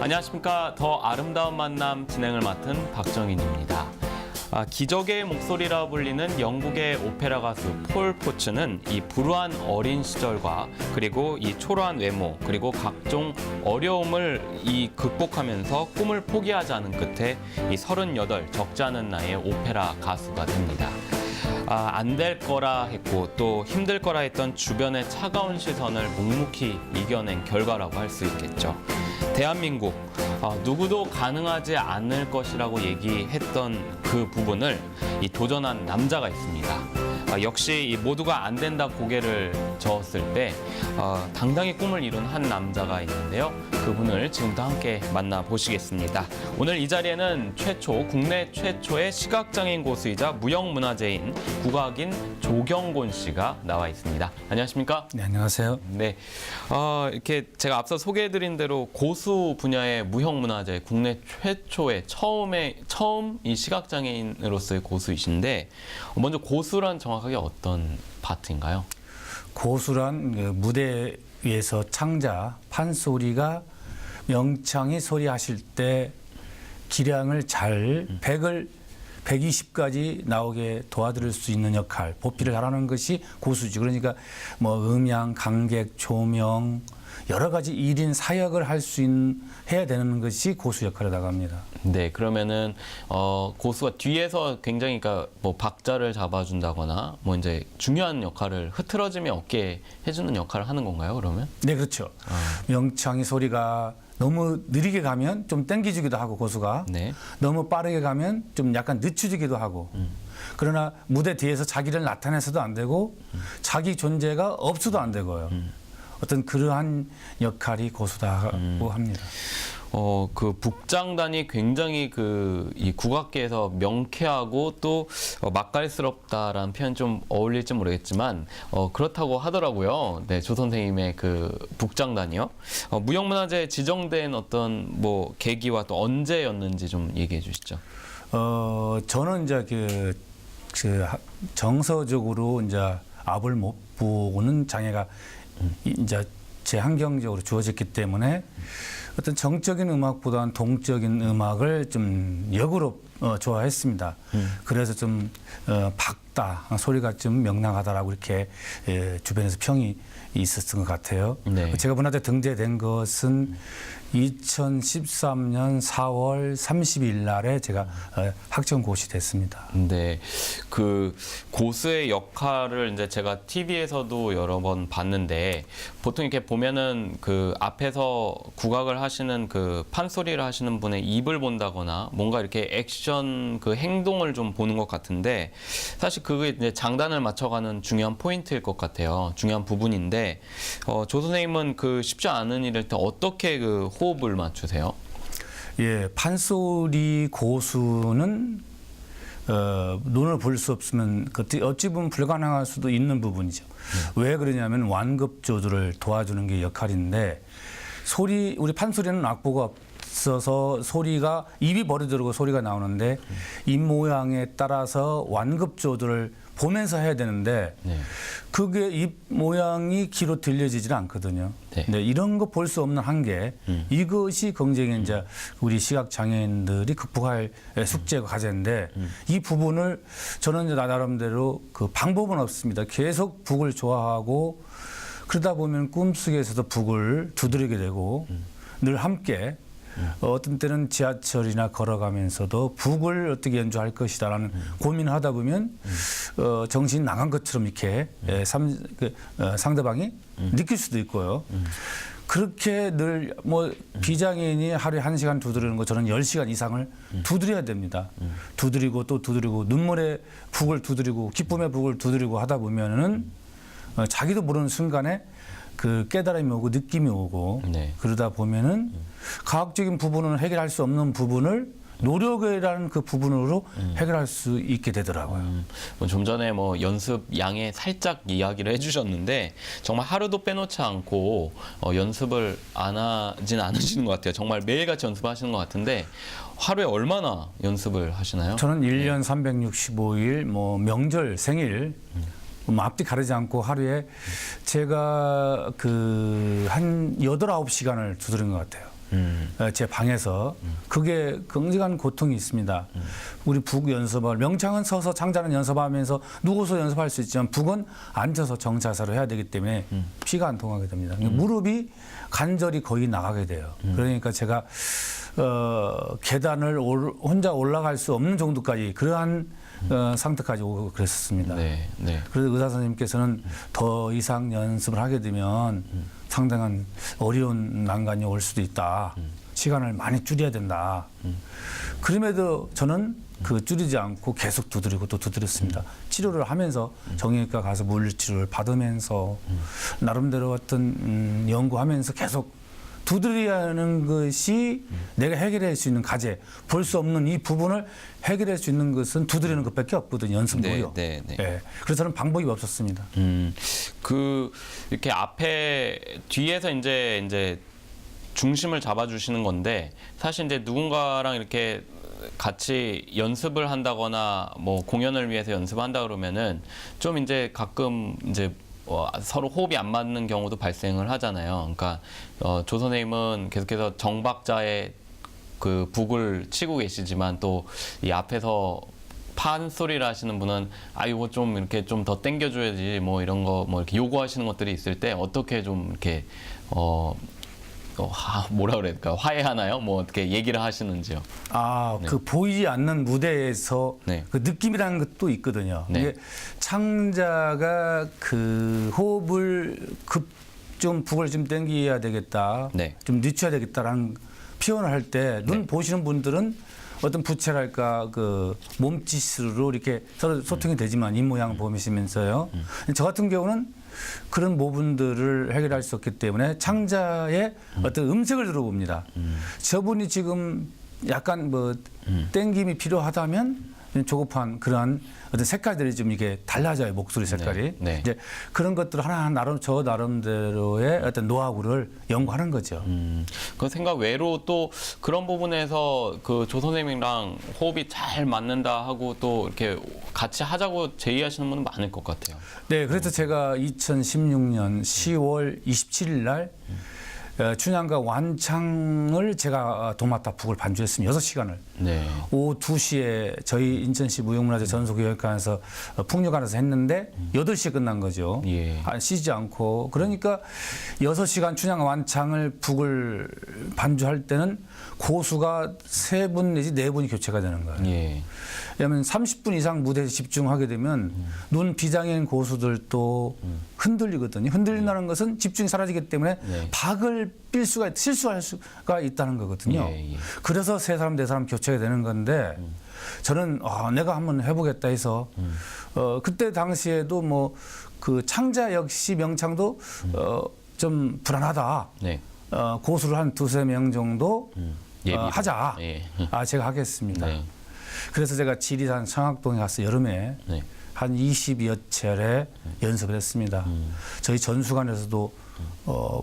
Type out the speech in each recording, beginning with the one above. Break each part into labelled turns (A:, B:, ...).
A: 안녕하십니까. 더 아름다운 만남 진행을 맡은 박정인입니다. 기적의 목소리라 불리는 영국의 오페라 가수 폴 포츠는 이 불우한 어린 시절과 그리고 이 초라한 외모 그리고 각종 어려움을 극복하면서 꿈을 포기하지 않은 끝에 이 38 적지 않은 나이에 오페라 가수가 됩니다. 안 될 거라 했고 또 힘들 거라 했던 주변의 차가운 시선을 묵묵히 이겨낸 결과라고 할 수 있겠죠. 대한민국, 누구도 가능하지 않을 것이라고 얘기했던 그 부분을 도전한 남자가 있습니다. 역시 모두가 안 된다 고개를 저었을 때 당당히 꿈을 이룬 한 남자가 있는데요. 그분을 지금부터 함께 만나보시겠습니다. 오늘 이 자리에는 국내 최초의 시각장애인 고수이자 무형문화재인 국악인 조경곤 씨가 나와 있습니다. 안녕하십니까?
B: 네, 안녕하세요.
A: 네, 이렇게 제가 앞서 소개해드린 대로 고수 분야의 무형문화재 국내 최초의 처음 이 시각장애인으로서의 고수이신데 먼저 고수란 정확하게 어떤 파트인가요?
B: 고수란 그 무대 위에서 창자, 판소리가 명창이 소리하실 때 기량을 잘 120까지 나오게 도와드릴 수 있는 역할, 보필을 잘하는 것이 고수지. 그러니까 뭐 음향, 관객, 조명 여러 가지 일인 사역을 해야 되는 것이 고수 역할에 나갑니다.
A: 네, 그러면은 고수가 뒤에서 굉장히 뭐 박자를 잡아준다거나 뭐 이제 중요한 역할을 흐트러짐이 없게 해주는 역할을 하는 건가요? 그러면?
B: 네, 그렇죠. 명창이 소리가 너무 느리게 가면 좀 땡겨주기도 하고 고수가
A: 네.
B: 너무 빠르게 가면 좀 약간 늦춰지기도 하고 그러나 무대 뒤에서 자기를 나타내서도 안 되고 자기 존재가 없어도 안 되고요. 어떤 그러한 역할이 고수다고 합니다.
A: 그 북장단이 굉장히 이 국악계에서 명쾌하고 또 맛깔스럽다라는 표현 좀 어울릴지 모르겠지만 그렇다고 하더라고요. 네, 조 선생님의 그 북장단이요. 무형문화재에 지정된 어떤 뭐 계기와 또 언제였는지 좀 얘기해 주시죠.
B: 저는 이제 정서적으로 이제 앞을 못 보고는 장애가 이제 제 환경적으로 주어졌기 때문에 어떤 정적인 음악보다는 동적인 음악을 좀 역으로 좋아했습니다. 그래서 좀 밝다, 소리가 좀 명랑하다라고 이렇게 주변에서 평이 있었던 것 같아요.
A: 네.
B: 제가 문화재 등재된 것은 2013년 4월 30일 날에 제가 학점고시 됐습니다.
A: 네, 그 고수의 역할을 이제 제가 TV에서도 여러 번 봤는데 보통 이렇게 보면은 그 앞에서 국악을 하시는 그 판소리를 하시는 분의 입을 본다거나 뭔가 이렇게 액션 그 행동을 좀 보는 것 같은데 사실 그게 이제 장단을 맞춰가는 중요한 포인트일 것 같아요. 중요한 부분인데 조 선생님은 그 쉽지 않은 일을 때 어떻게 그 호흡을 맞추세요?
B: 예, 판소리 고수는 눈을 볼 수 없으면 어찌 보면 불가능할 수도 있는 부분이죠. 왜 그러냐면 완급 조절을 도와주는 게 역할인데 우리 판소리는 악보가 없어서 소리가 입이 버려지고 소리가 나오는데 입 모양에 따라서 완급 조절을 보면서 해야 되는데
A: 네.
B: 그게 입 모양이 귀로 들려지질 않거든요.
A: 네.
B: 네, 이런 거 볼 수 없는 한계, 이것이 굉장히 이제 우리 시각 장애인들이 극복할 숙제고 과제인데 이 부분을 저는 이제 나름대로 그 방법은 없습니다. 계속 북을 좋아하고 그러다 보면 꿈속에서도 북을 두드리게 되고 늘 함께 어떤 때는 지하철이나 걸어가면서도 북을 어떻게 연주할 것이다라는 고민을 하다 보면 정신이 나간 것처럼 이렇게 상대방이 느낄 수도 있고요. 그렇게 늘 뭐 비장애인이 하루에 1시간 두드리는 거 저는 10시간 이상을 두드려야 됩니다. 두드리고 또 두드리고 눈물의 북을 두드리고 기쁨의 북을 두드리고 하다 보면은 자기도 모르는 순간에 그 깨달음이 오고 느낌이 오고
A: 네.
B: 그러다 보면은 과학적인 부분은 해결할 수 없는 부분을 노력이라는 그 부분으로 해결할 수 있게 되더라고요.
A: 좀 전에 뭐 연습 양에 살짝 이야기를 해주셨는데 정말 하루도 빼놓지 않고 연습을 안 하진 않으시는 것 같아요. 정말 매일같이 연습하시는 것 같은데 하루에 얼마나 연습을 하시나요?
B: 저는 1년 365일 뭐 명절, 생일 뭐 앞뒤 가리지 않고 하루에 제가 그 한 8, 9시간을 두드린 것 같아요. 제 방에서 그게 굉장한 고통이 있습니다. 우리 북 연습을 명창은 서서 창자는 연습하면서 누워서 연습할 수 있지만 북은 앉아서 정자세로 해야 되기 때문에 피가 안 통하게 됩니다. 무릎이 관절이 거의 나가게 돼요. 그러니까 제가 계단을 혼자 올라갈 수 없는 정도까지 그러한 상태까지 오고 그랬었습니다.
A: 네, 네.
B: 그래서 의사 선생님께서는 더 이상 연습을 하게 되면 상당한 어려운 난관이 올 수도 있다. 시간을 많이 줄여야 된다. 그럼에도 저는 그 줄이지 않고 계속 두드리고 또 두드렸습니다. 치료를 하면서 정형외과 가서 물리치료를 받으면서 나름대로 어떤 연구하면서 계속 두드려야 하는 것이 내가 해결할 수 있는 과제, 볼 수 없는 이 부분을 해결할 수 있는 것은 두드리는 것밖에 없거든요. 연습도요.
A: 네, 네, 네.
B: 예, 그래서 저는 방법이 없었습니다.
A: 그 이렇게 앞에 뒤에서 이제 중심을 잡아주시는 건데 사실 이제 누군가랑 이렇게 같이 연습을 한다거나 뭐 공연을 위해서 연습한다 그러면은 좀 이제 가끔 이제 서로 호흡이 안 맞는 경우도 발생을 하잖아요. 그러니까 조 선생님은 계속해서 정박자의 그 북을 치고 계시지만 또 이 앞에서 판 소리를 하시는 분은 이거 좀 이렇게 좀 더 당겨줘야지 뭐 이런 거 뭐 이렇게 요구하시는 것들이 있을 때 어떻게 좀 이렇게 뭐라 그래야 될까 화해하나요? 뭐 어떻게 얘기를 하시는지요?
B: 그 보이지 않는 무대에서
A: 네.
B: 그 느낌이라는 것도 있거든요.
A: 네.
B: 이게 창자가 그 호흡을 좀 북을 좀 당겨야 되겠다,
A: 네.
B: 좀 늦춰야 되겠다라는 표현을 할 때 눈 보시는 분들은 어떤 부채랄까 그 몸짓으로 이렇게 서로 소통이 되지만 입 모양을 보시면서요. 저 같은 경우는 그런 부분들을 해결할 수 없기 때문에 창자의 어떤 음색을 들어봅니다. 저분이 지금 약간 뭐 땡김이 필요하다면 조급한 그러한 어떤 색깔들이 좀 이게 달라져요. 목소리 색깔이.
A: 네, 네.
B: 이제 그런 것들을 하나 저 나름대로의 어떤 노하우를 연구하는 거죠.
A: 그 생각 외로 또 그런 부분에서 그 조 선생님이랑 호흡이 잘 맞는다 하고 또 이렇게 같이 하자고 제의하시는 분은 많을 것 같아요.
B: 네, 그래서 제가 2016년 10월 27일 날 춘향가 완창을 제가 도맡아 북을 반주했습니다. 6시간을.
A: 네.
B: 오후 2시에 저희 인천시 무형문화재 전속교육관에서 풍류관에서 했는데 8시에 끝난 거죠.
A: 예.
B: 쉬지 않고. 그러니까 6시간 춘향가 완창을 북을 반주할 때는 고수가 3분 내지 4분이 교체가 되는 거예요.
A: 예.
B: 왜냐하면 30분 이상 무대에 집중하게 되면 눈 비장애인 고수들도 흔들리거든요. 흔들린다는 것은 집중이 사라지기 때문에
A: 네.
B: 박을 빌 수가 실수할 수가 있다는 거거든요.
A: 예, 예.
B: 그래서 3사람 4사람 교체가 되는 건데 저는 내가 한번 해보겠다 해서 그때 당시에도 뭐 그 창자 역시 명창도 좀 불안하다.
A: 네.
B: 고수를 한 2-3명 정도
A: 예비로.
B: 하자.
A: 예.
B: 제가 하겠습니다.
A: 네.
B: 그래서 제가 지리산 청학동에 가서 여름에
A: 네.
B: 한 20여 차례 연습을 했습니다. 저희 전수관에서도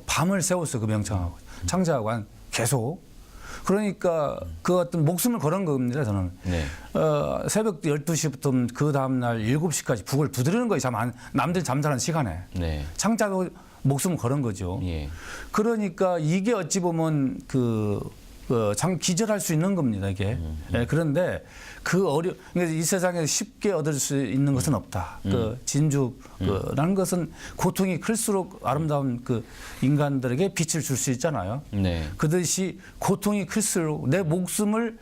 B: 밤을 새웠어요. 그 명창하고 창자하고 계속. 그러니까 그 어떤 목숨을 걸은 겁니다. 저는.
A: 네.
B: 새벽 12시부터 그 다음날 7시까지 북을 두드리는 거예요. 남들 잠자는 시간에.
A: 네.
B: 창자도 목숨을 걸은 거죠.
A: 예.
B: 그러니까 이게 어찌 보면 기절할 수 있는 겁니다, 이게. 그런데 그러니까 이 세상에 쉽게 얻을 수 있는 것은 없다. 진주라는 것은 고통이 클수록 아름다운 그 인간들에게 빛을 줄 수 있잖아요.
A: 네.
B: 그듯이 고통이 클수록 내 목숨을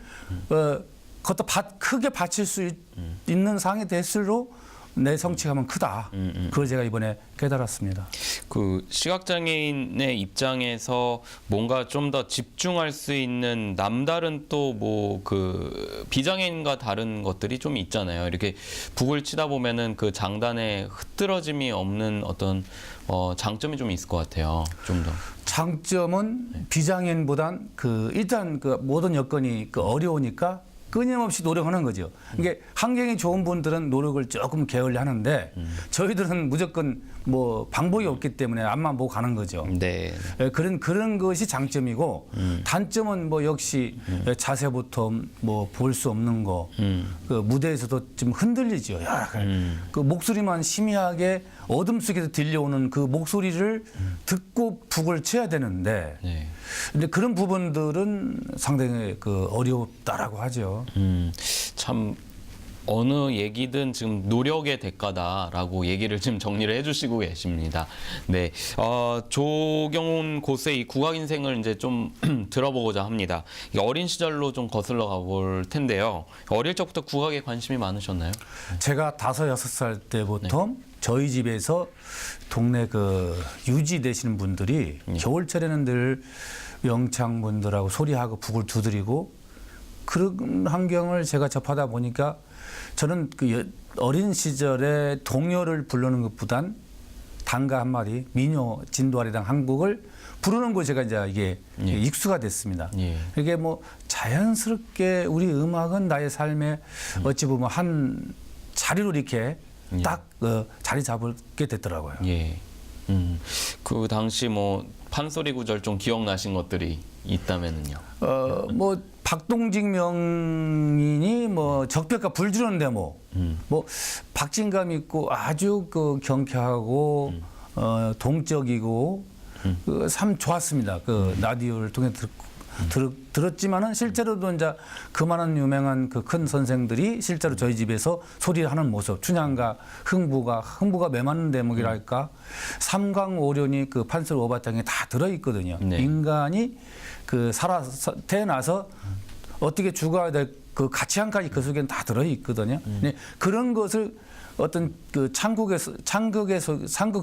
B: 그것도 크게 바칠 수 있는 상황이 될수록 내 성취감은 크다. 그걸 제가 이번에 깨달았습니다.
A: 그 시각장애인의 입장에서 뭔가 좀 더 집중할 수 있는 남다른 또 뭐 그 비장애인과 다른 것들이 좀 있잖아요. 이렇게 북을 치다 보면은 그 장단에 흐트러짐이 없는 어떤 장점이 좀 있을 것 같아요. 좀 더.
B: 장점은 비장애인보단 일단 모든 여건이 어려우니까 끊임없이 노력하는 거죠. 이게 환경이 좋은 분들은 노력을 조금 게을리 하는데 저희들은 무조건 뭐 방법이 없기 때문에 앞만 보고 가는 거죠.
A: 네.
B: 그런 것이 장점이고 단점은 뭐 역시 자세부터 뭐 볼 수 없는 거, 그 무대에서도 좀 흔들리죠. 그 목소리만 희미하게 어둠 속에서 들려오는 그 목소리를 듣고 북을 쳐야 되는데,
A: 네.
B: 근데 그런 부분들은 상당히 그 어렵다라고 하죠.
A: 참 어느 얘기든 지금 노력의 대가다라고 얘기를 지금 정리를 해주시고 계십니다. 네, 조경훈 고수의 이 국악 인생을 이제 좀 들어보고자 합니다. 이 어린 시절로 좀 거슬러 가볼 텐데요. 어릴 적부터 국악에 관심이 많으셨나요?
B: 제가 5, 6살 때부터 저희 집에서 동네 그 유지 되시는 분들이 겨울철에는 늘 명창분들하고 소리하고 북을 두드리고 그런 환경을 제가 접하다 보니까 저는 그 어린 시절에 동요를 부르는 것보단 단가 한 마리, 민요, 진도아리랑 한국을 부르는 거 제가 이제 이게 익수가 됐습니다. 이게 뭐 자연스럽게 우리 음악은 나의 삶에 어찌 보면 한 자리로 이렇게 딱 자리 잡게 됐더라고요.
A: 예. 그 당시 뭐 판소리 구절 좀 기억나신 것들이 있다면은요.
B: 뭐 박동직 명인이 뭐 적벽과 불 주는 데모, 뭐 박진감 있고 아주 그 경쾌하고 동적이고 참 좋았습니다. 그 라디오를 통해 들었지만은 실제로도 이제 그만한 유명한 그 큰 선생들이 실제로 저희 집에서 소리를 하는 모습, 춘향과 흥부가 매맞는 대목이랄까, 삼강오련이 그 판소리 오바탕에 다 들어 있거든요.
A: 네.
B: 인간이 그 태어나서 어떻게 죽어야 될 그 가치관까지 그 속에는 다 들어 있거든요. 그런 것을 어떤 그 상극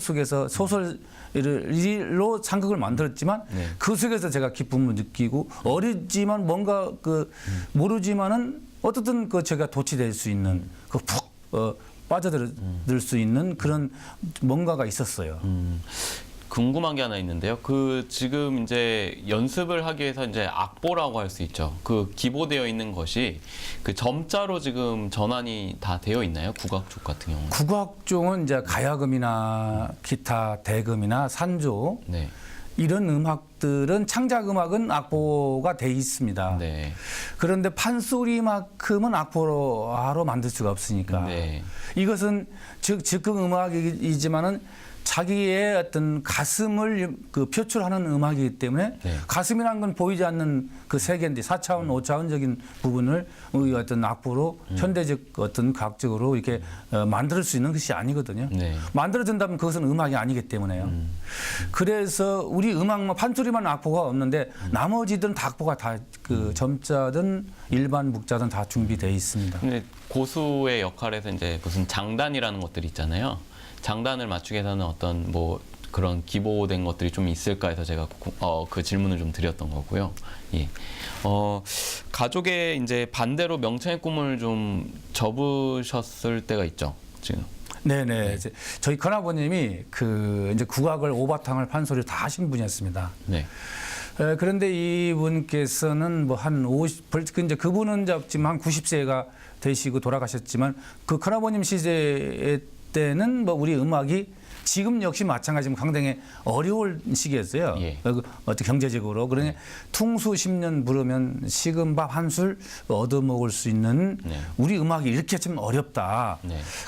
B: 속에서 소설로 상극을 만들었지만 그 속에서 제가 기쁨을 느끼고 어리지만 뭔가 그 모르지만은 어떻든 그 제가 도취될 수 있는 그 푹 빠져들 수 있는 그런 뭔가가 있었어요.
A: 궁금한 게 하나 있는데요. 그 지금 이제 연습을 하기 위해서 이제 악보라고 할 수 있죠. 그 기보되어 있는 것이 그 점자로 지금 전환이 다 되어 있나요? 국악 쪽 같은 경우는?
B: 국악종은 이제 가야금이나 기타, 대금이나 산조
A: 네.
B: 이런 음악들은 창작 음악은 악보가 돼 있습니다.
A: 네.
B: 그런데 판소리만큼은 악보로 만들 수가 없으니까
A: 네.
B: 이것은 즉흥 음악이지만은 자기의 어떤 가슴을 그 표출하는 음악이기 때문에 가슴이라는 건 보이지 않는 그 세계인데 4차원, 5차원적인 부분을 우리 어떤 악보로 현대적 어떤 과학적으로 이렇게 만들 수 있는 것이 아니거든요. 만들어진다면 그것은 음악이 아니기 때문에요. 그래서 우리 음악만 판소리만 악보가 없는데 나머지들은 다 악보가 다 그 점자든 일반 묵자든 다 준비되어 있습니다.
A: 근데 고수의 역할에서 이제 무슨 장단이라는 것들이 있잖아요. 장단을 맞추기 위해서는 어떤 뭐 그런 기보된 것들이 좀 있을까 해서 제가 그 질문을 좀 드렸던 거고요. 예. 가족의 이제 반대로 명창의 꿈을 좀 접으셨을 때가 있죠, 지금.
B: 네네. 저희 큰아버님이 그 이제 국악을 오바탕을 판소리를 다 하신 분이었습니다.
A: 네.
B: 그런데 이분께서는 뭐 한 50, 이제 그분은 지금 한 90세가 되시고 돌아가셨지만 그 큰아버님 시대 때는 뭐 우리 음악이 지금 역시 마찬가지로 상당히 어려울 시기였어요. 어떤 경제적으로. 그러니 퉁수 10년 부르면 식은 밥 한 술 얻어먹을 수 있는 우리 음악이 이렇게 좀 어렵다.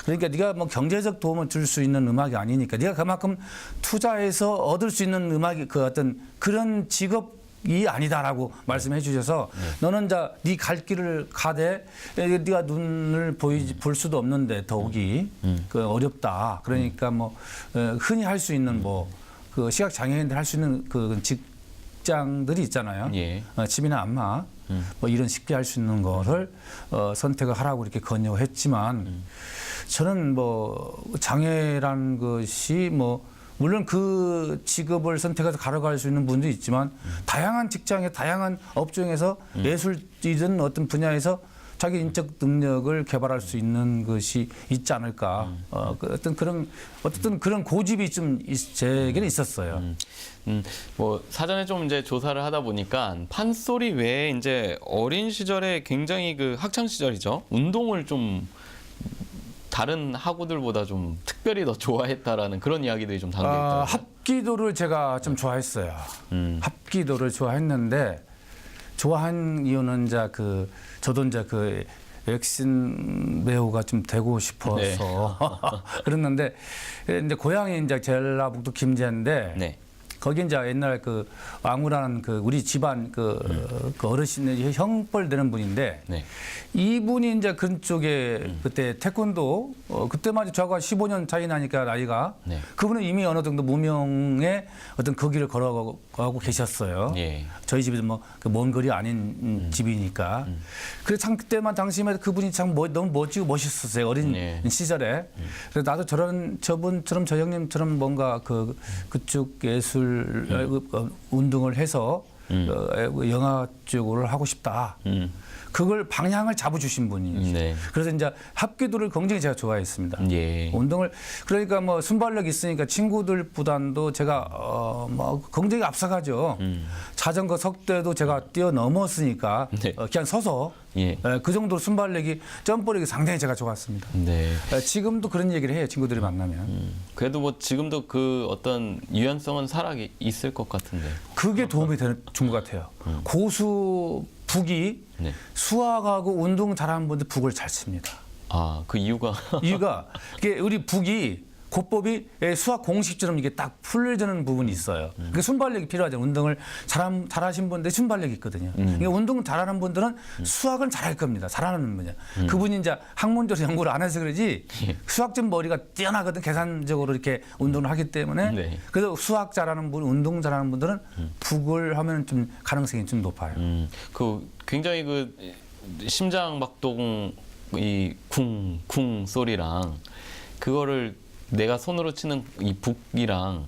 B: 그러니까 네가 뭐 경제적 도움을 줄 수 있는 음악이 아니니까 네가 그만큼 투자해서 얻을 수 있는 음악이 그 어떤 그런 직업이 아니다라고 말씀해 주셔서 너는 자 네 갈 길을 가되 네가 눈을 볼 수도 없는데 더욱이 그 어렵다. 그러니까 뭐 흔히 할 수 있는 뭐 그 시각 장애인들 할 수 있는 그 직장들이 있잖아요. 집이나 안마 뭐 이런 쉽게 할 수 있는 거를 선택을 하라고 이렇게 권유했지만 저는 뭐 장애라는 것이 뭐 물론 그 직업을 선택해서 가려갈 수 있는 분도 있지만 다양한 직장에 다양한 업종에서 예술이든 어떤 분야에서 자기 인적 능력을 개발할 수 있는 것이 있지 않을까. 어떤 그런 고집이 좀 제게는 있었어요.
A: 뭐 사전에 좀 이제 조사를 하다 보니까 판소리 외에 이제 어린 시절에 굉장히 그 학창 시절이죠. 운동을 좀 다른 학우들보다 좀 특별히 더 좋아했다라는 그런 이야기들이 좀 담겨 있더라고요.
B: 합기도를 제가 좀 좋아했어요. 합기도를 좋아했는데 좋아한 이유는 이제 저도 이제 액션 배우가 좀 되고 싶어서
A: 네.
B: 그랬는데 이제 고향이 이제 전라북도 김제인데
A: 네.
B: 거기 이제 옛날 왕우라는 우리 집안 그 어르신의 형벌 되는 분인데
A: 네.
B: 이분이 이제 그쪽에 그때 태권도 그때만 저하고 한 15년 차이 나니까 나이가
A: 네.
B: 그분은 이미 어느 정도 무명의 어떤 그 길을 걸어가고 계셨어요.
A: 예.
B: 저희 집이 먼 거리 아닌 집이니까. 그래서 참 그때만 당시에 그분이 참 너무 멋지고 멋있었어요. 어린
A: 네.
B: 시절에. 그래서 나도 저분처럼 저 형님처럼 뭔가 그쪽 예술 운동을 해서 영화 쪽으로 하고 싶다. 그걸 방향을 잡아주신 분이죠.
A: 네.
B: 그래서 이제 합기도를 굉장히 제가 좋아했습니다.
A: 예.
B: 운동을 그러니까 뭐 순발력 있으니까 친구들보다도 제가 뭐 굉장히 앞서가죠. 자전거 석대도 제가 뛰어넘었으니까
A: 네.
B: 그냥 서서
A: 예.
B: 그 정도로 순발력이 점프력이 상당히 제가 좋았습니다.
A: 네.
B: 지금도 그런 얘기를 해요. 친구들이 만나면.
A: 그래도 뭐 지금도 그 어떤 유연성은 살아 있을 것 같은데.
B: 그게 도움이 준 것 같아요. 고수 북이
A: 네.
B: 수학하고 운동 잘하는 분들 북을 잘 칩니다.
A: 아, 그 이유가
B: 이유가 이게 우리 북이 고법이 수학 공식처럼 이게 딱 풀려지는 부분이 있어요. 그 순발력이 필요하죠. 운동을 잘하신 분들 순발력이 있거든요. 그러니까 운동 잘하는 분들은 수학은 잘할 겁니다. 잘하는 분이야. 그분이 이제 학문적으로 연구를 안 해서 그러지 수학적 머리가 뛰어나거든. 계산적으로 이렇게 운동을 하기 때문에
A: 네.
B: 그래서 수학 잘하는 분, 운동 잘하는 분들은 북을 하면 좀 가능성이 좀 높아요.
A: 그 굉장히 그 심장 박동 이 쿵쿵 소리랑 그거를 내가 손으로 치는 이 북이랑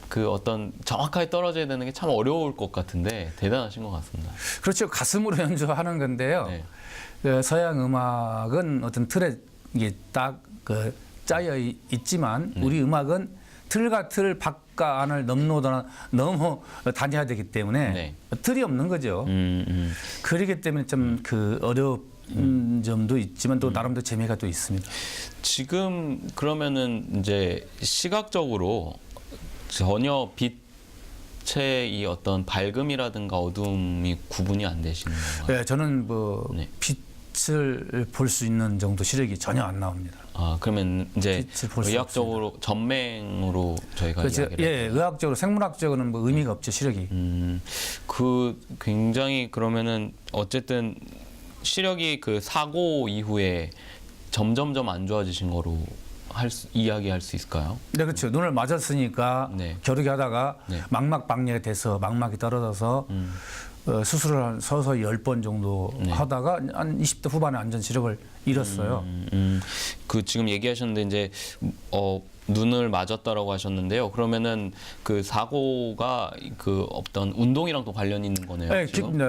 A: 그 어떤 정확하게 떨어져야 되는 게 참 어려울 것 같은데 대단하신 것 같습니다.
B: 그렇죠. 가슴으로 연주하는 건데요.
A: 네.
B: 서양 음악은 어떤 틀에 이게 딱 짜여 있지만 우리 음악은 틀과 틀 밖과 안을 넘노거나 너무 다녀야 되기 때문에
A: 네.
B: 틀이 없는 거죠. 그렇기 때문에 좀 어려운 점도 있지만 또 나름대로 재미가 또 있습니다.
A: 지금 그러면은 이제 시각적으로 전혀 빛의 이 어떤 밝음이라든가 어둠이 구분이 안 되시는 건가요?
B: 네, 저는
A: 네.
B: 빛을 볼 수 있는 정도 시력이 전혀 안 나옵니다.
A: 아, 그러면 이제
B: 빛을 볼수
A: 의학적으로 전맹으로 저희가
B: 그렇죠.
A: 이야기를
B: 예, 의학적으로 생물학적으로는 뭐 의미가 없죠, 시력이.
A: 그 굉장히 그러면은 어쨌든 시력이 그 사고 이후에 점점점 안 좋아지신 거로 이야기할 수 있을까요?
B: 네, 그렇죠. 눈을 맞았으니까
A: 네.
B: 겨루기 하다가
A: 네.
B: 망막박리가 돼서 망막이 떨어져서 수술을 한 서서히 10번 정도
A: 네.
B: 하다가 한 20대 후반에 완전 시력을 잃었어요.
A: 그 지금 얘기하셨는데 이제 눈을 맞았다라고 하셨는데요. 그러면은 그 사고가 그 어떤 운동이랑 또 관련이 있는 거네요.
B: 네,
A: 지금?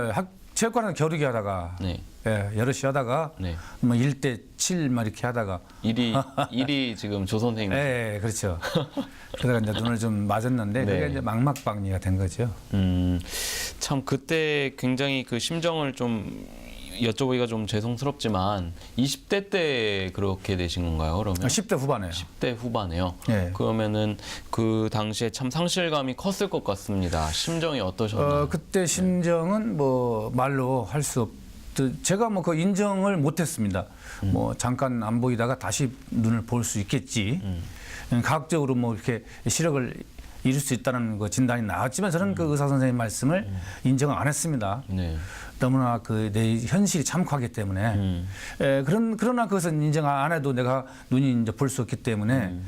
B: 체육관에서 겨루기 하다가
A: 네.
B: 예, 여럿이 하다가
A: 네.
B: 뭐 1대 7 막 이렇게 하다가
A: 일이 지금 조 선생님.
B: 예, 그렇죠. 그러다가 이제 눈을 좀 맞았는데
A: 네.
B: 그게 이제 망막박리가 된 거죠.
A: 참 그때 굉장히 그 심정을 좀 여쭤보기가 좀 죄송스럽지만 20대 때 그렇게 되신 건가요? 그러면
B: 10대 후반에요.
A: 10대 후반에요.
B: 네.
A: 그러면은 그 당시에 참 상실감이 컸을 것 같습니다. 심정이 어떠셨나요?
B: 그때 심정은 뭐 말로 할 수 없. 제가 뭐 그 인정을 못했습니다. 뭐 잠깐 안 보이다가 다시 눈을 볼 수 있겠지. 과학적으로 뭐 이렇게 시력을 잃을 수 있다는 거 진단이 나왔지만 저는 그 의사 선생님 말씀을 인정을 안 했습니다.
A: 네.
B: 너무나 내 현실이 참혹하기 때문에 그러나 그것은 인정 안 해도 내가 눈이 이제 볼 수 없기 때문에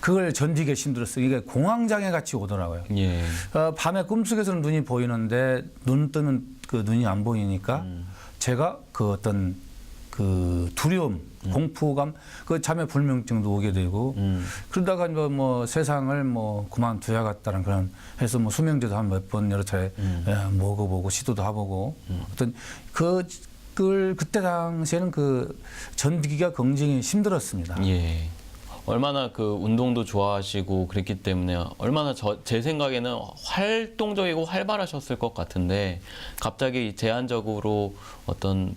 B: 그걸 견디기 힘들었어요. 이게 공황장애 같이 오더라고요.
A: 예.
B: 밤에 꿈속에서는 눈이 보이는데 눈 뜨면 그 눈이 안 보이니까 제가 그 어떤 그 두려움, 공포감, 그 잠의 불면증도 오게 되고 그러다가 뭐 세상을 뭐 그만둬야겠다는 그런 해서 뭐 수면제도 한 몇 번 여러 차례 먹어보고 시도도 해보고 어떤 그때 당시에는 그 견디기가 굉장히 힘들었습니다.
A: 예. 얼마나 그 운동도 좋아하시고 그랬기 때문에 얼마나 제 생각에는 활동적이고 활발하셨을 것 같은데 갑자기 제한적으로 어떤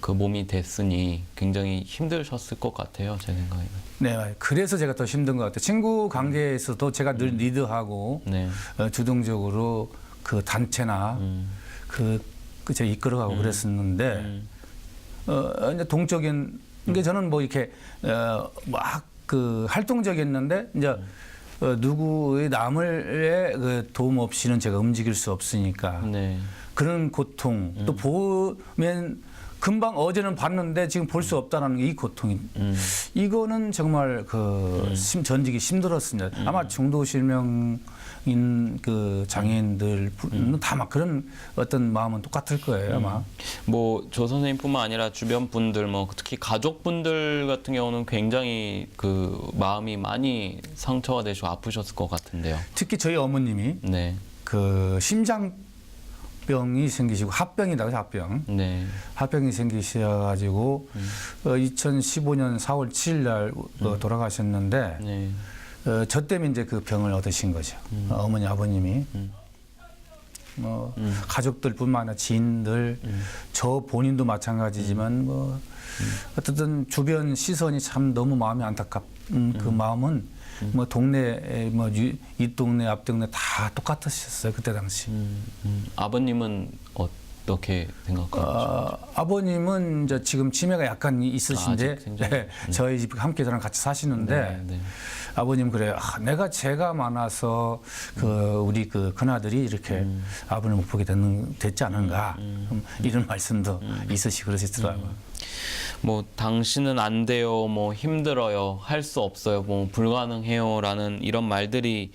A: 그 몸이 됐으니 굉장히 힘드셨을 것 같아요. 제 생각에는.
B: 네, 그래서 제가 더 힘든 것 같아요. 친구 관계에서도 제가 늘 리드하고
A: 네.
B: 주동적으로 그 단체나 제가 이끌어가고 그랬었는데 이제 동적인 게 저는 뭐 이렇게 막 그 활동적이었는데 이제 누구의 남의 그 도움 없이는 제가 움직일 수 없으니까
A: 네.
B: 그런 고통 또 보면 금방 어제는 봤는데 지금 볼 수 없다는 게 이 고통이 이거는 정말 그 견디기 힘들었습니다. 아마 중도 실명인 그 장애인들은 다 막 그런 어떤 마음은 똑같을 거예요 아마.
A: 뭐 조 선생님뿐만 아니라 주변 분들 뭐 특히 가족분들 같은 경우는 굉장히 그 마음이 많이 상처가 되시고 아프셨을 것 같은데요.
B: 특히 저희 어머님이
A: 네.
B: 그 심장병이 생기시고 합병이라고 해서 합병.
A: 네.
B: 합병이 생기셔가지고 2015년 4월 7일 날 돌아가셨는데
A: 네.
B: 저 때문에 이제 그 병을 얻으신 거죠. 어머니 아버님이 뭐 가족들뿐만 아니라 지인들 저 본인도 마찬가지지만 뭐 어쨌든 주변 시선이 참 너무 마음이 안타깝은 그 마음은 뭐 동네 뭐 이 동네 앞 동네 다 똑같으셨어요 그때 당시.
A: 아버님은 어떻게 생각하세요?
B: 아버님은 이제 지금 치매가 약간 있으신데
A: 아직 생존?
B: 네, 저희 집 함께 저랑 같이 사시는데
A: 네.
B: 아버님 그래요. 내가 죄가 많아서 그 우리 그 큰아들이 이렇게 아버님을 못 보게 됐지 않은가 이런 말씀도 있으시고 그러시더라고요.
A: 뭐 당신은 안 돼요, 뭐 힘들어요, 할 수 없어요, 뭐 불가능해요라는 이런 말들이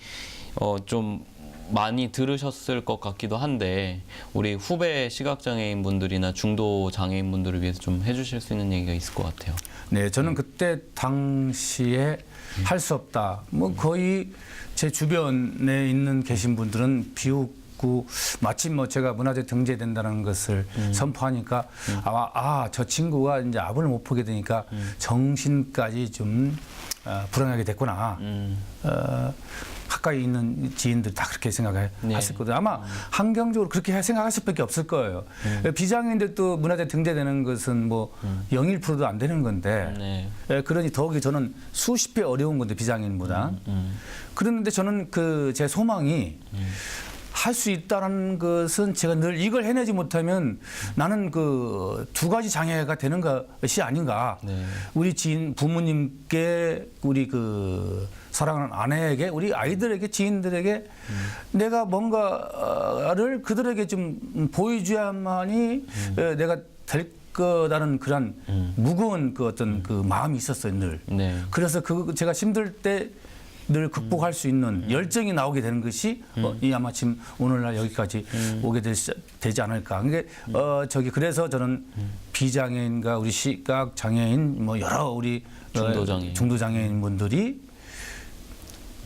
A: 좀 많이 들으셨을 것 같기도 한데 우리 후배 시각장애인 분들이나 중도 장애인 분들을 위해서 좀 해주실 수 있는 얘기가 있을 것 같아요.
B: 네, 저는 그때 당시에 할 수 없다. 뭐 거의 제 주변에 있는 계신 분들은 비웃고 마침 뭐 제가 문화재 등재된다는 것을 선포하니까 저 친구가 이제 아버를 못 보게 되니까 정신까지 좀 불안하게 됐구나. 가까이 있는 지인들 다 그렇게 생각했을 거예요. 아마 환경적으로 그렇게 생각할 수밖에 없을 거예요. 비장애인들 또 문화재 등재되는 것은 뭐 0.1%도 안 되는 건데 그러니 더욱이 저는 수십 배 어려운 건데 비장애인보다. 그런데 저는 그 제 소망이 할 수 있다는 것은 제가 늘 이걸 해내지 못하면 나는 그 두 가지 장애가 되는 것이 아닌가. 우리 지인 부모님께 우리 그 사랑하는 아내에게 우리 아이들에게 지인들에게 내가 뭔가를 그들에게 좀 보여줘야만이 내가 될 거라는 그런 무거운 그 어떤 그 마음이 있었어요 늘. 그래서 그 제가 힘들 때 늘 극복할 수 있는 열정이 나오게 되는 것이 이 아마 지금 오늘날 여기까지 오게 되지 않을까. 그래서 저는 비장애인과 우리 시각 장애인 뭐 여러 우리 중도 장애인 분들이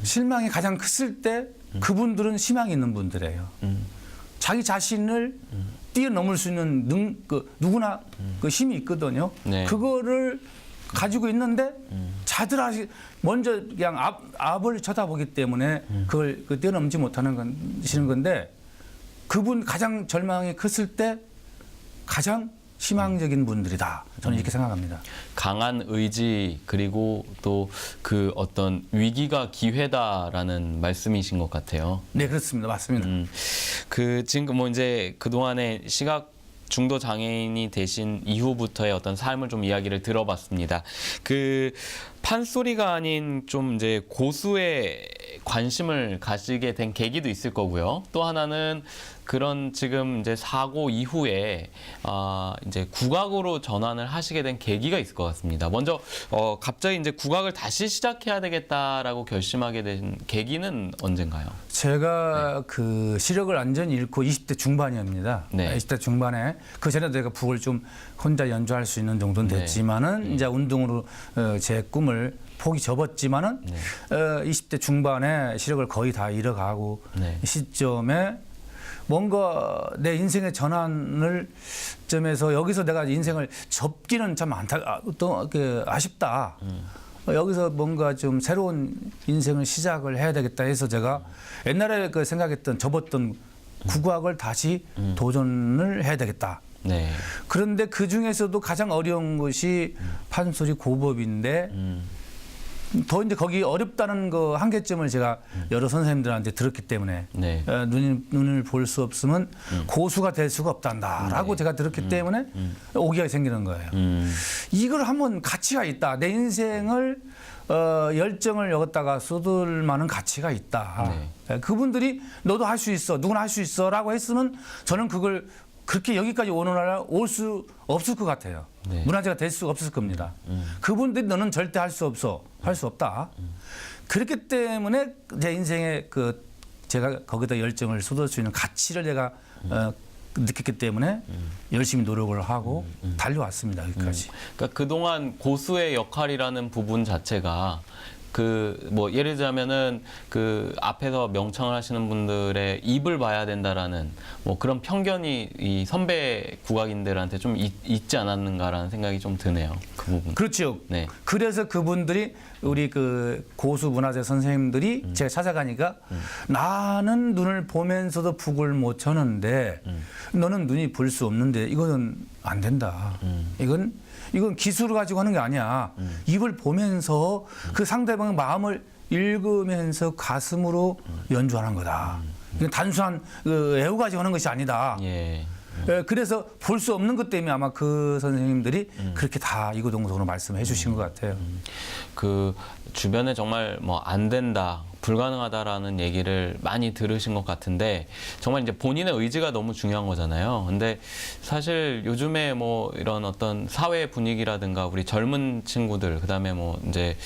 B: 실망이 가장 컸을 때 그분들은 희망이 있는 분들이에요. 자기 자신을 뛰어넘을 수 있는 누구나 그 힘이 있거든요. 그거를 가지고 있는데 자들 먼저 그냥 앞을 쳐다보기 때문에 그걸 뛰어넘지 못하는 건데 그분 가장 절망이 컸을 때 가장 희망적인 분들이다. 저는 이렇게 생각합니다.
A: 강한 의지 그리고 또 그 어떤 위기가 기회다라는 말씀이신 것 같아요.
B: 네, 그렇습니다. 맞습니다.
A: 그 지금 뭐 이제 그 동안에 시각 중도 장애인이 되신 이후부터의 어떤 삶을 좀 이야기를 들어봤습니다. 그 판소리가 아닌 좀 이제 고수의 관심을 가지게 된 계기도 있을 거고요. 또 하나는 그런 지금 이제 사고 이후에 이제 국악으로 전환을 하시게 된 계기가 있을 것 같습니다. 먼저 갑자기 이제 국악을 다시 시작해야 되겠다라고 결심하게 된 계기는 언젠가요?
B: 제가 그 시력을 완전히 잃고 20대 중반이었습니다. 20대 중반에 그 전에도 제가 북을 좀 혼자 연주할 수 있는 정도는 됐지만은 이제 운동으로 제 꿈을 폭이 접었지만은 20대 중반에 시력을 거의 다 잃어가고 시점에 뭔가 내 인생의 전환을 점에서 여기서 내가 인생을 접기는 참 아쉽다. 여기서 뭔가 좀 새로운 인생을 시작을 해야 되겠다 해서 제가 옛날에 그 생각했던 접었던 국악을 다시 도전을 해야 되겠다.
A: 네.
B: 그런데 그 중에서도 가장 어려운 것이 판소리 고법인데 더 이제 거기 어렵다는 그 한계점을 제가 여러 선생님들한테 들었기 때문에
A: 네.
B: 눈을 볼 수 없으면 고수가 될 수가 없단다라고 제가 들었기 때문에 오기가 생기는 거예요. 이걸 한번 가치가 있다. 내 인생을 열정을 여기다가 쏟을 만한 가치가 있다. 그분들이 너도 할 수 있어, 누구나 할 수 있어라고 했으면 저는 그걸 그렇게 여기까지 오는 날 올 수 없을 것 같아요.
A: 네.
B: 문화재가 될 수 없을 겁니다. 그분들이 너는 절대 할 수 없어, 할 수 없다. 그렇기 때문에 제 인생에 그 제가 거기다 열정을 쏟을 수 있는 가치를 제가 느꼈기 때문에 열심히 노력을 하고 달려왔습니다. 여기까지.
A: 그러니까 그동안 고수의 역할이라는 부분 자체가 그 뭐 예를 들자면은 그 앞에서 명창을 하시는 분들의 입을 봐야 된다라는 뭐 그런 편견이 이 선배 국악인들한테 좀 있지 않았는가라는 생각이 좀 드네요. 그 부분.
B: 그렇죠.
A: 네.
B: 그래서 그분들이 우리 그 고수 문화재 선생님들이 제가 찾아가니까 나는 눈을 보면서도 북을 못 쳤는데 너는 눈이 볼 수 없는데 이거는 안 된다. 이건 기술을 가지고 하는 게 아니야. 입을 보면서 그 상대방의 마음을 읽으면서 가슴으로 연주하는 거다. 이건 단순한 그 애호 가지고 하는 것이 아니다.
A: 예.
B: 그래서 볼 수 없는 것 때문에 아마 그 선생님들이 그렇게 다 이구동성으로 말씀해 주신 것 같아요.
A: 그 주변에 정말 뭐 안 된다, 불가능하다라는 얘기를 많이 들으신 것 같은데 정말 이제 본인의 의지가 너무 중요한 거잖아요. 근데 사실 요즘에 뭐 이런 어떤 사회 분위기라든가 우리 젊은 친구들, 그다음에 뭐 이제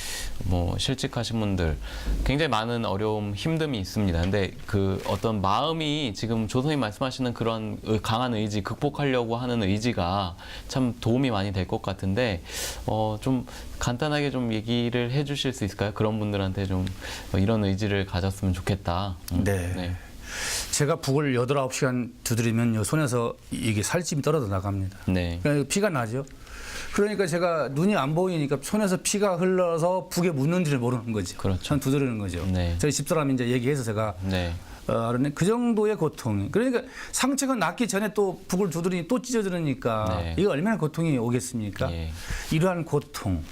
A: 뭐 실직하신 분들 굉장히 많은 어려움, 힘듦이 있습니다. 근데 그 어떤 마음이 지금 조선님 말씀하시는 그런 강한 의지, 극복하려고 하는 의지가 참 도움이 많이 될 것 같은데 좀 간단하게 좀 얘기를 해주실 수 있을까요? 그런 분들한테 좀 이런 의지를 가졌으면 좋겠다.
B: 네. 제가 북을 8, 9시간 두드리면 손에서 이게 살집이 떨어져 나갑니다.
A: 네.
B: 그러니까 피가 나죠. 그러니까 제가 눈이 안 보이니까 손에서 피가 흘러서 북에 묻는지를 모르는 거죠.
A: 그렇죠.
B: 전 두드리는 거죠.
A: 네.
B: 저희 집사람이 이제 얘기해서 제가
A: 네.
B: 그 정도의 고통. 그러니까 상처가 낫기 전에 또 북을 두드리니 또 찢어지니까
A: 네.
B: 이거 얼마나 고통이 오겠습니까?
A: 예.
B: 이러한 고통.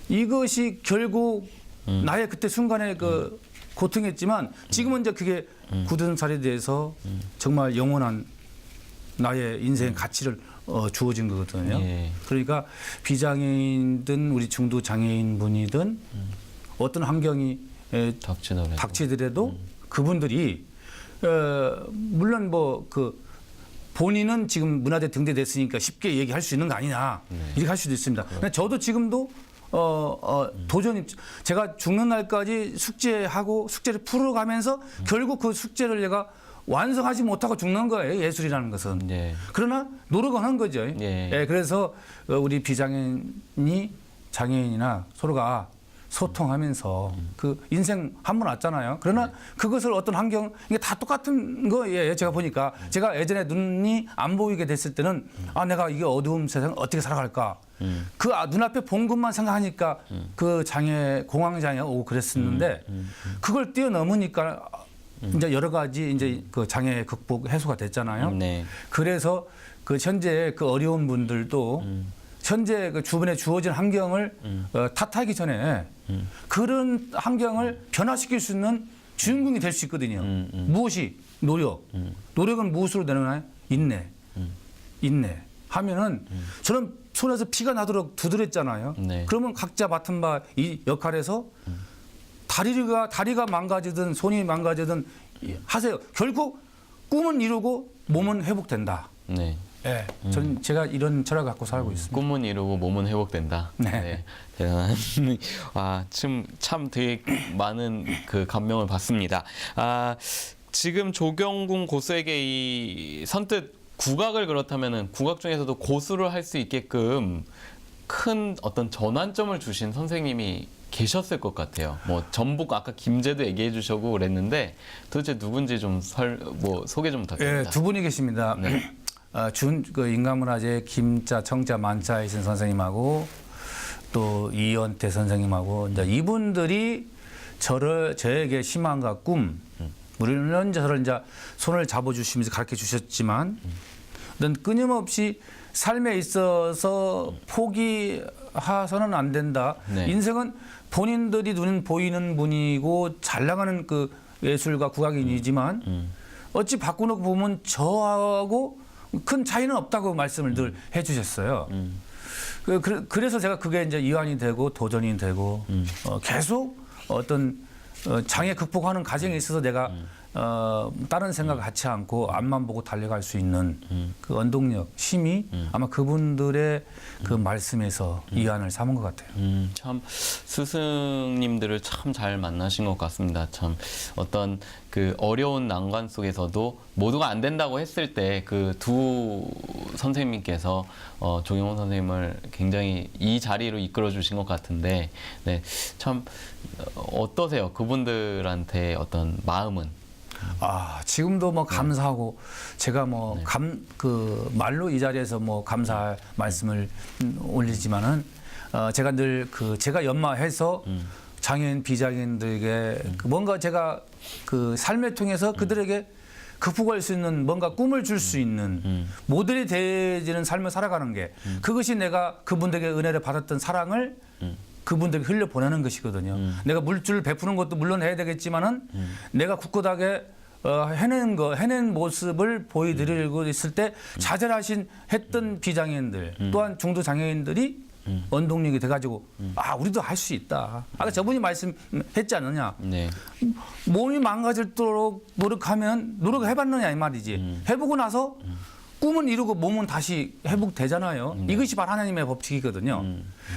B: 이것이 결국 나의 그때 순간의 그 고통이었지만 지금은 이제 그게 굳은 살이 돼서 정말 영원한 나의 인생의 가치를 주어진 거거든요.
A: 예.
B: 그러니까 비장애인든 우리 중도 장애인 분이든 어떤 환경이 닥치더라도 그분들이 물론 뭐 그 본인은 지금 문화재 등재됐으니까 쉽게 얘기할 수 있는 거 아니냐 이렇게 할 수도 있습니다. 근데 저도 지금도 도전이 제가 죽는 날까지 숙제를 풀어가면서 결국 그 숙제를 제가 완성하지 못하고 죽는 거예요. 예술이라는 것은.
A: 예.
B: 그러나 노력은 한 거죠.
A: 예.
B: 그래서 우리 비장애인이 장애인이나 서로가 소통하면서 그 인생 한 번 왔잖아요. 그러나 그것을 어떤 환경 이게 다 똑같은 거예요. 제가 보니까 제가 예전에 눈이 안 보이게 됐을 때는 내가 이게 어두운 세상을 어떻게 살아갈까. 그 눈앞에 본 것만 생각하니까 그 공황 장애가 오고 그랬었는데 그걸 뛰어넘으니까 이제 여러 가지 이제 그 장애 극복 해소가 됐잖아요.
A: 네.
B: 그래서 그 현재 그 어려운 분들도 현재 그 주변에 주어진 환경을 탓하기 전에 그런 환경을 변화시킬 수 있는 주인공이 될 수 있거든요. 무엇이? 노력. 노력은 무엇으로 되나요? 인내. 인내. 하면은 저는 손에서 피가 나도록 두드렸잖아요.
A: 네.
B: 그러면 각자 맡은 바 이 역할에서 다리가 망가지든 손이 망가지든 하세요. 결국 꿈은 이루고 몸은 회복된다.
A: 네.
B: 네, 저는 제가 이런 철학을 갖고 살고 있습니다.
A: 꿈은 이루고 몸은 회복된다.
B: 네.
A: 대단한. 참 되게 많은 그 감명을 받습니다. 지금 조경군 고수에게 이 선뜻 국악을 그렇다면은 국악 중에서도 고수를 할 수 있게끔 큰 어떤 전환점을 주신 선생님이 계셨을 것 같아요. 뭐 전북 아까 김제도 얘기해 주셨고 그랬는데 도대체 누군지 좀 소개 좀 부탁드립니다.
B: 네, 두 분이 계십니다.
A: 네.
B: 그 인간문화재 김자, 청자, 만자이신 선생님하고 또 이연태 선생님하고 이제 이분들이 저에게 희망과 꿈, 물론 저를 이제 손을 잡아주시면서 가르쳐 주셨지만, 넌 끊임없이 삶에 있어서 포기해서는 안 된다.
A: 네.
B: 인생은 본인들이 눈은 보이는 분이고 잘 나가는 그 예술가 국악인이지만 어찌 바꾸놓고 보면 저하고 큰 차이는 없다고 말씀을 늘 해주셨어요. 그래서 제가 그게 이제 이완이 되고 도전이 되고 계속 어떤 장애 극복하는 과정에 있어서 내가 다른 생각 갖지 않고 앞만 보고 달려갈 수 있는 그 원동력, 힘이 아마 그분들의 그 말씀에서 이완을 삼은 것 같아요.
A: 참 스승님들을 참 잘 만나신 것 같습니다. 참 어떤 그 어려운 난관 속에서도 모두가 안 된다고 했을 때 그 두 선생님께서 조경호 선생님을 굉장히 이 자리로 이끌어 주신 것 같은데, 네, 참 어떠세요? 그분들한테 어떤 마음은?
B: 지금도 뭐 감사하고 제가 뭐 그 말로 이 자리에서 뭐 감사 말씀을 올리지만은 제가 늘 제가 연마해서 장애인 비장애인들에게 뭔가 제가 그 삶을 통해서 그들에게 극복할 수 있는 뭔가 꿈을 줄 수 있는 모델이 되지는 삶을 살아가는 게 그것이 내가 그분들에게 은혜를 받았던 사랑을 그분들에게 흘려 보내는 것이거든요. 내가 물질을 베푸는 것도 물론 해야 되겠지만은 내가 굳건하게 해낸 모습을 보여드리고 있을 때 자잘하신 했던 비장애인들 또한 중도 장애인들이 원동력이 돼가지고 우리도 할 수 있다. 아까 저분이 말씀했지 않느냐.
A: 네.
B: 몸이 망가질도록 노력하면 노력을 해봤느냐 이 말이지. 해보고 나서 꿈은 이루고 몸은 다시 회복되잖아요. 이것이 바로 하나님의 법칙이거든요.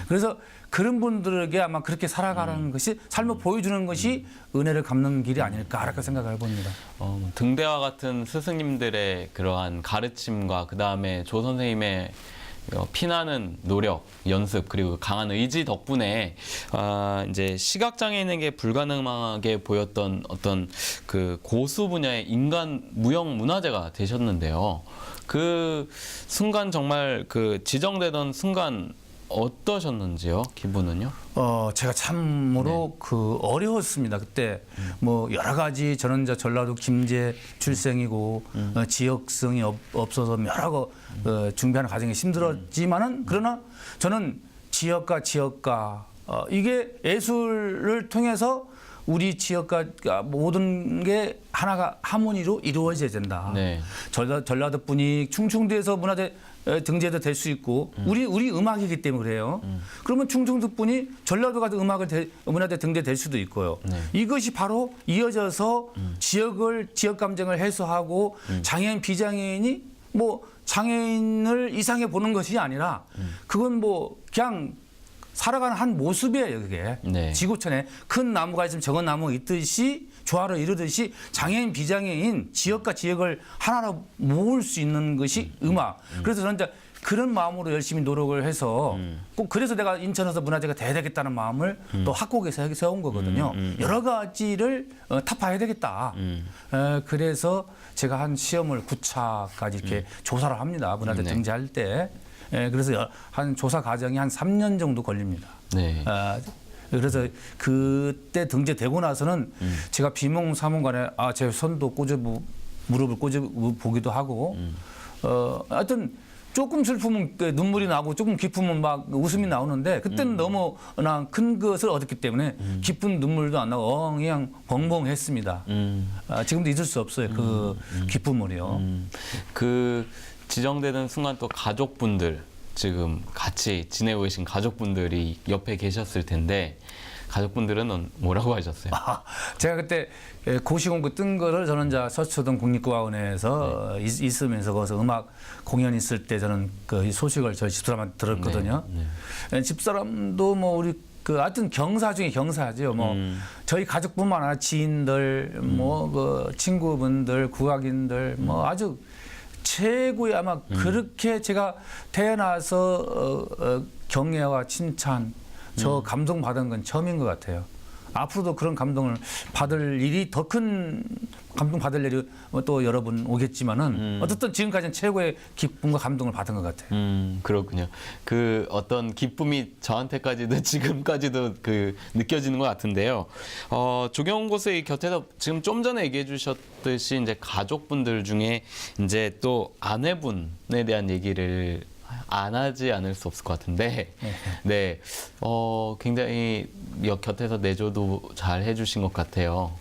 B: 그래서 그런 분들에게 아마 그렇게 살아가는 것이 삶을 보여주는 것이 은혜를 갚는 길이 아닐까라고 생각을 해봅니다.
A: 등대와 같은 스승님들의 그러한 가르침과 그 다음에 조 선생님의 피나는 노력, 연습 그리고 강한 의지 덕분에 이제 시각장애인에게 불가능하게 보였던 어떤 그 고수 분야의 인간 무형 문화재가 되셨는데요. 그 순간 정말 그 지정되던 순간 어떠셨는지요? 기분은요?
B: 제가 참으로 어려웠습니다. 그때 뭐 여러 가지 저는 이제 전라도 김제 출생이고 지역성이 없어서 여러 거 준비하는 과정이 힘들었지만은 그러나 저는 지역과 이게 예술을 통해서 우리 지역과 모든 게 하나가 하모니로 이루어져야 된다. 네. 전라도 분이 충청도에서 문화재 등재도 될 수 있고 우리 음악이기 때문에 그래요. 그러면 충청도 분이 전라도 가서 문화재 등재될 수도 있고요. 네. 이것이 바로 이어져서 지역 감정을 해소하고 장애인 비장애인이 뭐 장애인을 이상해 보는 것이 아니라 그건 뭐 그냥 살아가는 한 모습이에요, 그게. 네. 지구촌에 큰 나무가 있으면 적은 나무가 있듯이 조화를 이루듯이 장애인, 비장애인, 지역과 지역을 하나로 모을 수 있는 것이 음악. 그래서 저는 이제 그런 마음으로 열심히 노력을 해서 꼭 그래서 내가 인천에서 문화재가 돼야 되겠다는 마음을 또 학곡에서 세운 거거든요. 여러 가지를 타파해야 되겠다. 그래서 제가 한 시험을 9차까지 이렇게 조사를 합니다. 문화재 등재할 때. 그래서 한 조사 과정이 한 3년 정도 걸립니다. 네. 그래서 그때 등재되고 나서는 제가 비몽 사몽간에 제 손도 무릎을 꼬집어보기도 하고 하여튼 조금 슬프면 눈물이 나고 조금 기쁘면 막 웃음이 나오는데 그때는 너무나 큰 것을 얻었기 때문에 기쁜 눈물도 안 나고 그냥 벙벙했습니다. 지금도 잊을 수 없어요. 그 기쁨을요.
A: 그 지정되는 순간 또 가족분들 지금 같이 지내고 계신 가족분들이 옆에 계셨을 텐데 가족분들은 뭐라고 하셨어요?
B: 제가 그때 고시공부 뜬 거를 저는 이제 서초동 국립국악원에서 있으면서 거기서 음악 공연 있을 때 저는 그 소식을 저희 집사람한테 들었거든요. 집사람도 뭐 우리 하여튼 경사 중에 경사죠. 뭐 저희 가족뿐만 아니라 지인들, 뭐 그 친구분들, 국악인들, 뭐 아주 최고의 아마 그렇게 제가 태어나서 경애와 칭찬, 저 감동받은 건 처음인 것 같아요. 앞으로도 그런 감동을 받을 일이 더 큰 감동 받을 일이 또 여러 분 오겠지만은 어쨌든 지금까지는 최고의 기쁨과 감동을 받은 것 같아요.
A: 그렇군요. 그 어떤 기쁨이 저한테까지도 지금까지도 그 느껴지는 것 같은데요. 조경훈 고수의 곁에서 지금 좀 전에 얘기해 주셨듯이 이제 가족분들 중에 이제 또 아내분에 대한 얘기를 안 하지 않을 수 없을 것 같은데, 네, 굉장히 곁에서 내조도 잘 해주신 것 같아요.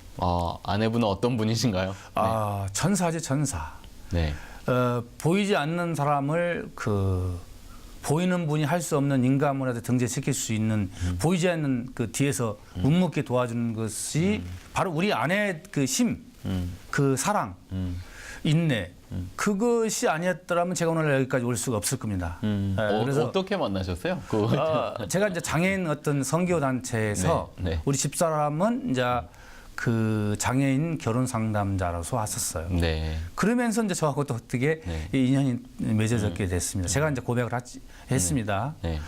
A: 아내분은 어떤 분이신가요?
B: 아, 천사지 천사.
A: 네.
B: 보이지 않는 사람을 보이는 분이 할 수 없는 인간문화에 등재시킬 수 있는 보이지 않는 그 뒤에서 묵묵히 도와주는 것이 바로 우리 아내의 그 힘, 그 사랑, 인내. 그것이 아니었더라면 제가 오늘 여기까지 올 수가 없을 겁니다.
A: 그래서 어떻게 만나셨어요?
B: 제가 이제 장애인 어떤 선교 단체에서
A: 네, 네.
B: 우리 집사람은 이제 그 장애인 결혼 상담자로서 왔었어요.
A: 네.
B: 그러면서 이제 저하고 또 어떻게
A: 네.
B: 이 인연이 맺어졌게 됐습니다. 제가 이제 고백을 했습니다.
A: 네.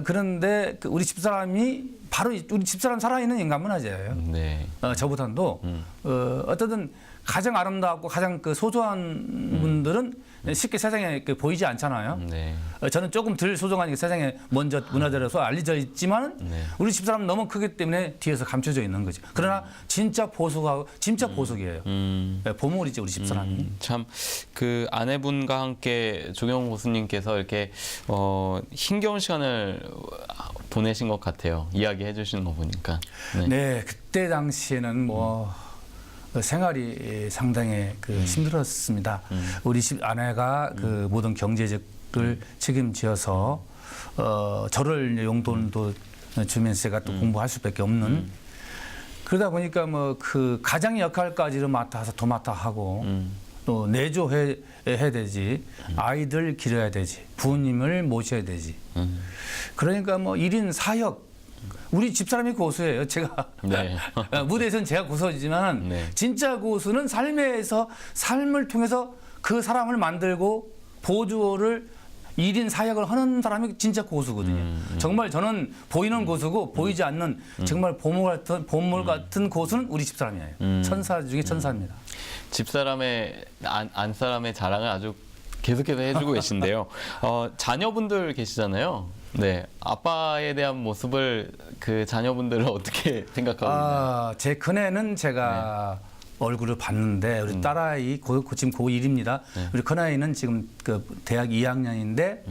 B: 그런데 그 우리 집사람이 바로 우리 집사람 살아있는 인간문화재예요.
A: 네.
B: 저보다도 어쨌든 가장 아름답고 가장 그 소중한 분들은 쉽게 세상에 보이지 않잖아요.
A: 네.
B: 저는 조금 덜 소중하니까 세상에 먼저 문화재로서 알려져 있지만
A: 네.
B: 우리 집사람은 너무 크기 때문에 뒤에서 감춰져 있는 거죠. 그러나 진짜 보석하고 진짜 보석이에요. 보물이죠 우리 집사람이.
A: 참 그 아내분과 함께 조경훈 고수님께서 이렇게 힘겨운 시간을 보내신 것 같아요. 이야기해 주시는 거 보니까.
B: 네, 그때 당시에는 생활이 상당히 힘들었습니다. 우리 집 아내가 그 모든 경제적을 책임지어서 저를 이제 용돈도 주면서 제가 또 공부할 수밖에 없는 그러다 보니까 그 가장 역할까지를 맡아서 도맡아 하고 또 내조해야 되지 아이들 기려야 되지 부모님을 모셔야 되지 그러니까 1인 사역 우리 집사람이 고수예요. 제가
A: 네.
B: 무대에서는 제가 고수지만
A: 네.
B: 진짜 고수는 삶을 통해서 그 사람을 만들고 보조를 1인 사역을 하는 사람이 진짜 고수거든요. 정말 저는 보이는 고수고 보이지 않는 정말 보물 같은 고수는 우리 집사람이에요. 천사 중에 천사입니다.
A: 집사람의 안사람의 자랑을 아주 계속해서 해주고 계신데요. 자녀분들 계시잖아요. 네, 아빠에 대한 모습을 그 자녀분들은 어떻게 생각하고 있나요?
B: 제 큰애는 제가 얼굴을 봤는데 우리 딸아이 지금 고1입니다.
A: 네.
B: 우리 큰아이는 지금 그 대학 2학년인데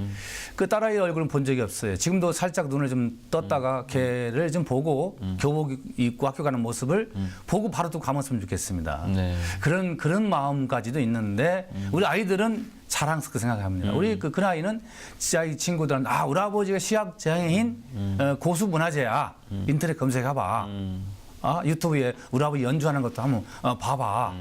B: 그 딸아이 얼굴은 본 적이 없어요. 지금도 살짝 눈을 좀 떴다가 걔를 좀 보고 교복 입고 학교 가는 모습을 보고 바로 또 감았으면 좋겠습니다.
A: 네.
B: 그런 마음까지도 있는데 우리 아이들은 자랑스럽게 생각합니다. 우리 그 큰아이는 이 친구들은 우리 아버지가 시각장애인 고수 문화재야. 인터넷 검색해봐. 유튜브에 우리 아버지 연주하는 것도 한번 봐봐.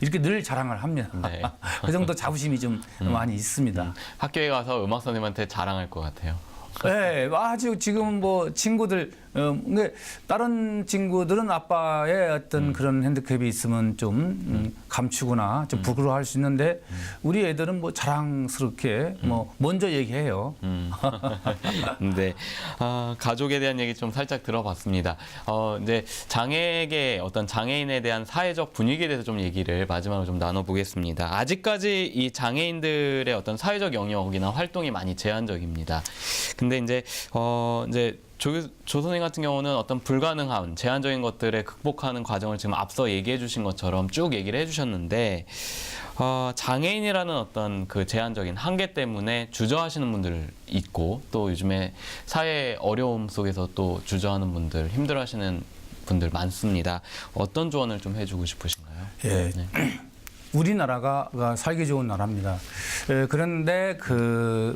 B: 이렇게 늘 자랑을 합니다.
A: 네.
B: 그 정도 자부심이 좀 많이 있습니다.
A: 학교에 가서 음악 선생님한테 자랑할 것 같아요.
B: 네, 아주 지금 친구들, 근데 다른 친구들은 아빠의 어떤 그런 핸디캡이 있으면 좀 감추거나 좀 부끄러워할 수 있는데 우리 애들은 자랑스럽게 먼저 얘기해요.
A: 네, 가족에 대한 얘기 좀 살짝 들어봤습니다. 이제 장애계 어떤 장애인에 대한 사회적 분위기에 대해서 좀 얘기를 마지막으로 좀 나눠보겠습니다. 아직까지 이 장애인들의 어떤 사회적 영역이나 활동이 많이 제한적입니다. 근데 이제 조 선생님 같은 경우는 어떤 불가능한 제한적인 것들에 극복하는 과정을 지금 앞서 얘기해 주신 것처럼 쭉 얘기를 해 주셨는데 장애인이라는 어떤 그 제한적인 한계 때문에 주저하시는 분들 있고 또 요즘에 사회 어려움 속에서 또 주저하는 분들 힘들어하시는 분들 많습니다. 어떤 조언을 좀 해주고 싶으신가요?
B: 예.
A: 네.
B: 우리나라가 살기 좋은 나라입니다. 그런데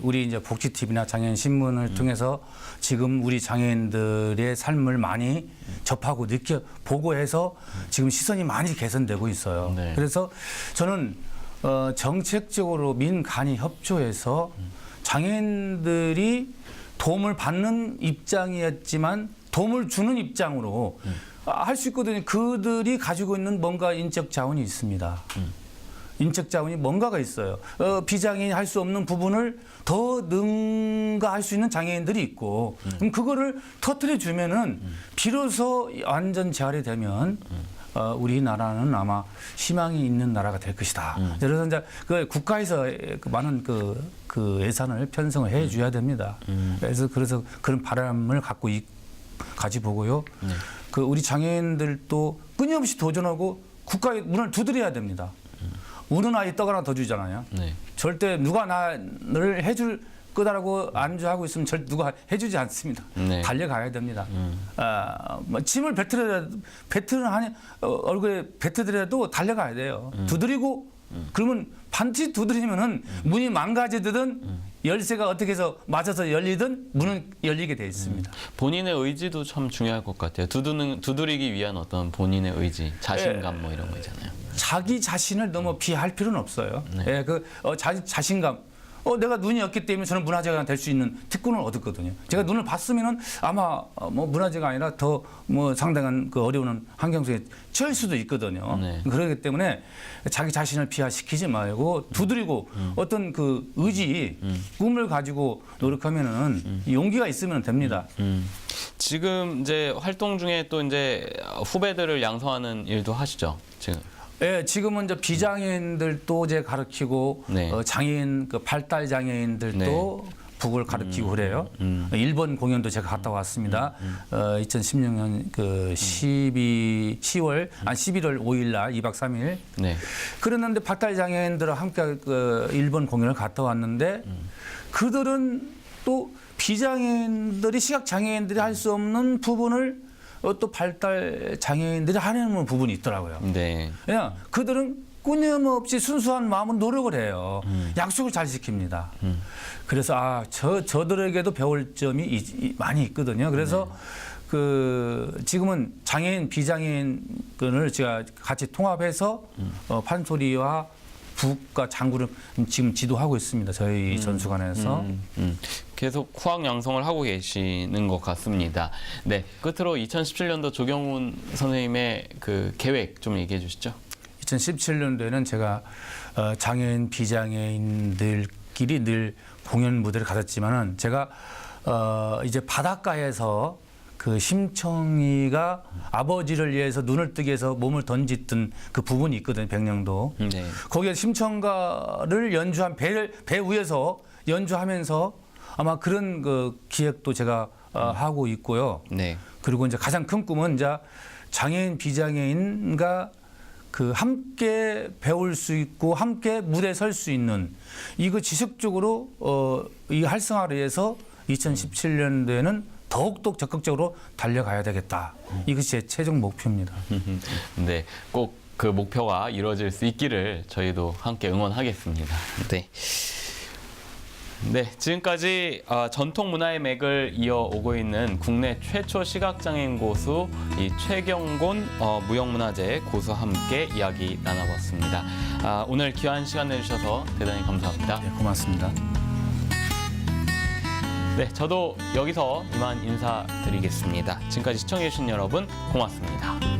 B: 우리 이제 복지 TV나 장애인 신문을 통해서 지금 우리 장애인들의 삶을 많이 접하고 보고 해서 지금 시선이 많이 개선되고 있어요.
A: 네.
B: 그래서 저는 정책적으로 민간이 협조해서 장애인들이 도움을 받는 입장이었지만 도움을 주는 입장으로 할 수 있거든요. 그들이 가지고 있는 뭔가 인적 자원이 있습니다. 인적 자원이 뭔가가 있어요. 비장애인이 할 수 없는 부분을 더 능가할 수 있는 장애인들이 있고 그럼 그거를 터뜨려 주면은 비로소 완전 재활이 되면 우리나라는 아마 희망이 있는 나라가 될 것이다. 그래서 이제 그 국가에서 그 많은 그 예산을 편성을 해줘야 됩니다. 그래서 그런 바람을 가지고 보고요. 그 우리 장애인들도 끊임없이 도전하고 국가의 문을 두드려야 됩니다. 우는 아이 떡 하나 더 주잖아요.
A: 네.
B: 절대 누가 나를 해줄 거다라고 안주하고 있으면 절대 누가 해주지 않습니다.
A: 네.
B: 달려가야 됩니다. 뭐 침을 얼굴에 뱉으더라도 달려가야 돼요. 두드리고 그러면 반드시 두드리면은 문이 망가지든 열쇠가 어떻게 해서 맞아서 열리든 문은 열리게 돼 있습니다.
A: 본인의 의지도 참 중요할 것 같아요. 두드리기 위한 어떤 본인의 의지, 자신감 뭐 이런 거 있잖아요.
B: 자기 자신을 너무 비하할 필요는 없어요. 예, 자신감. 내가 눈이 없기 때문에 저는 문화재가 될 수 있는 특권을 얻었거든요. 제가 눈을 봤으면은 아마 뭐 문화재가 아니라 더 뭐 상당한 그 어려운 환경 속에 처할 수도 있거든요.
A: 네.
B: 그렇기 때문에 자기 자신을 비하시키지 말고 두드리고 어떤 그 의지, 꿈을 가지고 노력하면은 용기가 있으면 됩니다.
A: 지금 이제 활동 중에 또 이제 후배들을 양성하는 일도 하시죠, 지금.
B: 예, 지금은 이제 비장애인들도 이제 가르치고
A: 네.
B: 장애인 그 발달 장애인들도 북을 가르치고 그래요. 일본 공연도 제가 갔다 왔습니다. 2016년 그 11월 5일 날 2박 3일.
A: 네.
B: 그랬는데 발달 장애인들과 함께 그 일본 공연을 갔다 왔는데 그들은 또 비장애인들이 시각 장애인들이 할 수 없는 부분을 또 발달 장애인들이 하는 부분이 있더라고요.
A: 네.
B: 그냥 그들은 끊임없이 순수한 마음으로 노력을 해요. 약속을 잘 지킵니다. 그래서 저들에게도 배울 점이 많이 있거든요. 그래서 지금은 장애인, 비장애인을 제가 같이 통합해서 판소리와 북과 장구를 지금 지도하고 있습니다. 저희 전수관에서.
A: 계속 후학 양성을 하고 계시는 것 같습니다. 네, 끝으로 2017년도 조경훈 선생님의 그 계획 좀 얘기해 주시죠.
B: 2017년도에는 제가 장애인, 비장애인들끼리 늘 공연 무대를 가졌지만은 제가 이제 바닷가에서 그 심청이가 아버지를 위해서 눈을 뜨게 해서 몸을 던졌던 그 부분이 있거든요, 백령도.
A: 네.
B: 거기에 심청가를 연주한 배 위에서 연주하면서 아마 그런 그 기획도 제가 하고 있고요.
A: 네.
B: 그리고 이제 가장 큰 꿈은 이제 장애인, 비장애인과 그 함께 배울 수 있고 함께 무대에 설 수 있는 이거 지속적으로 이 활성화를 위해서 2017년도에는 더욱더 적극적으로 달려가야 되겠다. 이것이 제 최종 목표입니다.
A: 네, 꼭 그 목표가 이루어질 수 있기를 저희도 함께 응원하겠습니다. 네. 네, 지금까지 전통 문화의 맥을 이어오고 있는 국내 최초 시각장애인 고수 이 최경곤 무형문화재 고수와 함께 이야기 나눠봤습니다. 오늘 귀한 시간 내주셔서 대단히 감사합니다.
B: 네, 고맙습니다.
A: 네, 저도 여기서 이만 인사드리겠습니다. 지금까지 시청해주신 여러분 고맙습니다.